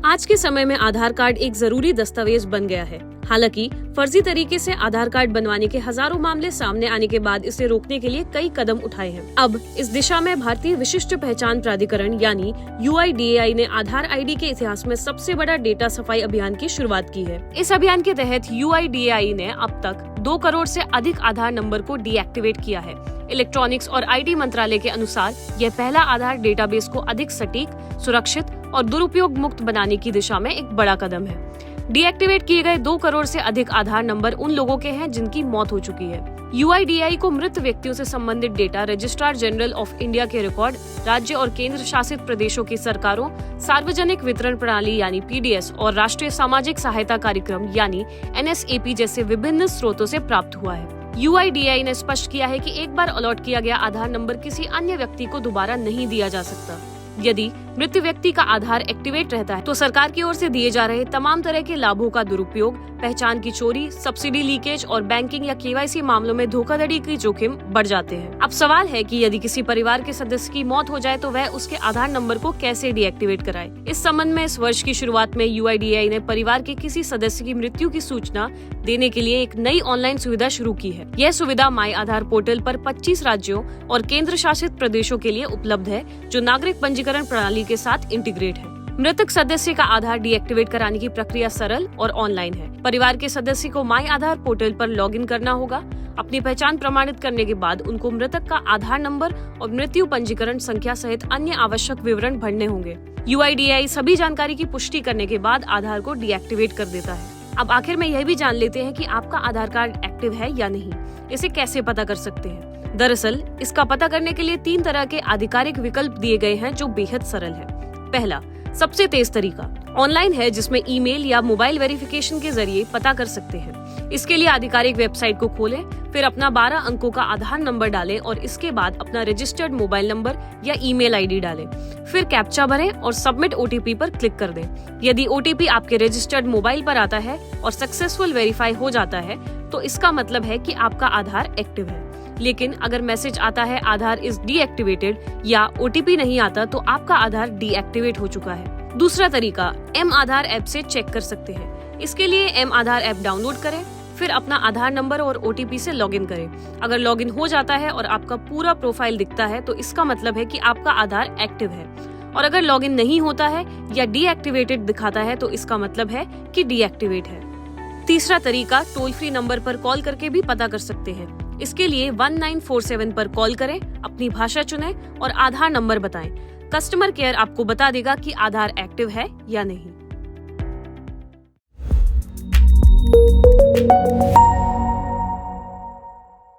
आज के समय में आधार कार्ड एक जरूरी दस्तावेज बन गया है। हालांकि फर्जी तरीके से आधार कार्ड बनवाने के हजारों मामले सामने आने के बाद इसे रोकने के लिए कई कदम उठाए हैं। अब इस दिशा में भारतीय विशिष्ट पहचान प्राधिकरण यानी UIDAI ने आधार ID के इतिहास में सबसे बड़ा डेटा सफाई अभियान की शुरुआत की है। इस अभियान के तहत UIDAI ने अब तक 2 करोड़ से अधिक आधार नंबर को डीएक्टिवेट किया है। इलेक्ट्रॉनिक्स और IT मंत्रालय के अनुसार यह पहला आधार डेटाबेस को अधिक सटीक, सुरक्षित और दुरुपयोग मुक्त बनाने की दिशा में एक बड़ा कदम है। डीएक्टिवेट किए गए 2 करोड़ से अधिक आधार नंबर उन लोगों के हैं जिनकी मौत हो चुकी है। UIDAI को मृत व्यक्तियों से संबंधित data registrar general of India के रिकॉर्ड, राज्य और केंद्र शासित प्रदेशों की सरकारों, सार्वजनिक वितरण प्रणाली यानी PDS और राष्ट्रीय सामाजिक सहायता कार्यक्रम यानी NSAP जैसे विभिन्न स्रोतों से प्राप्त हुआ है। UIDAI ने स्पष्ट किया है कि एक बार अलॉट किया गया आधार नंबर किसी अन्य व्यक्ति को दोबारा नहीं दिया जा सकता। यदि मृत व्यक्ति का आधार एक्टिवेट रहता है तो सरकार की ओर से दिए जा रहे तमाम तरह के लाभों का दुरुपयोग, पहचान की चोरी, सब्सिडी लीकेज और बैंकिंग या KYC मामलों में धोखाधड़ी की जोखिम बढ़ जाते हैं। अब सवाल है कि यदि किसी परिवार के सदस्य की मौत हो जाए तो वह उसके आधार नंबर को कैसे डीएक्टिवेट कराए। इस संबंध में इस वर्ष की शुरुआत में UIDAI ने परिवार के किसी सदस्य की मृत्यु की सूचना देने के लिए एक नई ऑनलाइन सुविधा शुरू की है। यह सुविधा माई आधार पोर्टल पर 25 राज्यों और केंद्र शासित प्रदेशों के लिए उपलब्ध है, जो नागरिक पंजीकरण प्रणाली के साथ इंटीग्रेट है। मृतक सदस्य का आधार डीएक्टिवेट कराने की प्रक्रिया सरल और ऑनलाइन है। परिवार के सदस्य को माई आधार पोर्टल पर लॉगिन करना होगा। अपनी पहचान प्रमाणित करने के बाद उनको मृतक का आधार नंबर और मृत्यु पंजीकरण संख्या सहित अन्य आवश्यक विवरण भरने होंगे। UIDAI सभी जानकारी की पुष्टि करने के बाद आधार को डीएक्टिवेट कर देता है। अब आखिर में यह भी जान लेते हैं कि आपका आधार कार्ड एक्टिव है या नहीं। इसे कैसे पता कर सकते हैं? दरअसल इसका पता करने के लिए 3 तरह के आधिकारिक विकल्प दिए गए हैं जो बेहद सरल है। पहला, सबसे तेज तरीका ऑनलाइन है, जिसमें ईमेल या मोबाइल वेरिफिकेशन के जरिए पता कर सकते हैं। इसके लिए आधिकारिक वेबसाइट को खोलें, फिर अपना 12 अंकों का आधार नंबर डालें और इसके बाद अपना रजिस्टर्ड मोबाइल नंबर या ईमेल ID डालें। फिर कैप्चा भरें और सबमिट OTP पर क्लिक कर दें। यदि OTP आपके रजिस्टर्ड मोबाइल पर आता है और सक्सेसफुल वेरीफाई हो जाता है तो इसका मतलब है कि आपका आधार एक्टिव है। लेकिन अगर मैसेज आता है आधार इज डीएक्टिवेटेड या OTP नहीं आता तो आपका आधार डीएक्टिवेट हो चुका है। दूसरा तरीका M आधार ऐप से चेक कर सकते हैं। इसके लिए M आधार ऐप डाउनलोड करें, फिर अपना आधार नंबर और OTP से लॉगिन करें। अगर लॉगिन हो जाता है और आपका पूरा प्रोफाइल दिखता है तो इसका मतलब है कि आपका आधार एक्टिव है, और अगर लॉगिन नहीं होता है या डीएक्टिवेटेड दिखाता है तो इसका मतलब है कि डीएक्टिवेट है। तीसरा तरीका टोल फ्री नंबर पर कॉल करके भी पता कर सकते हैं। इसके लिए 1947 पर कॉल करें, अपनी भाषा चुनें और आधार नंबर बताएं। कस्टमर केयर आपको बता देगा कि आधार एक्टिव है या नहीं।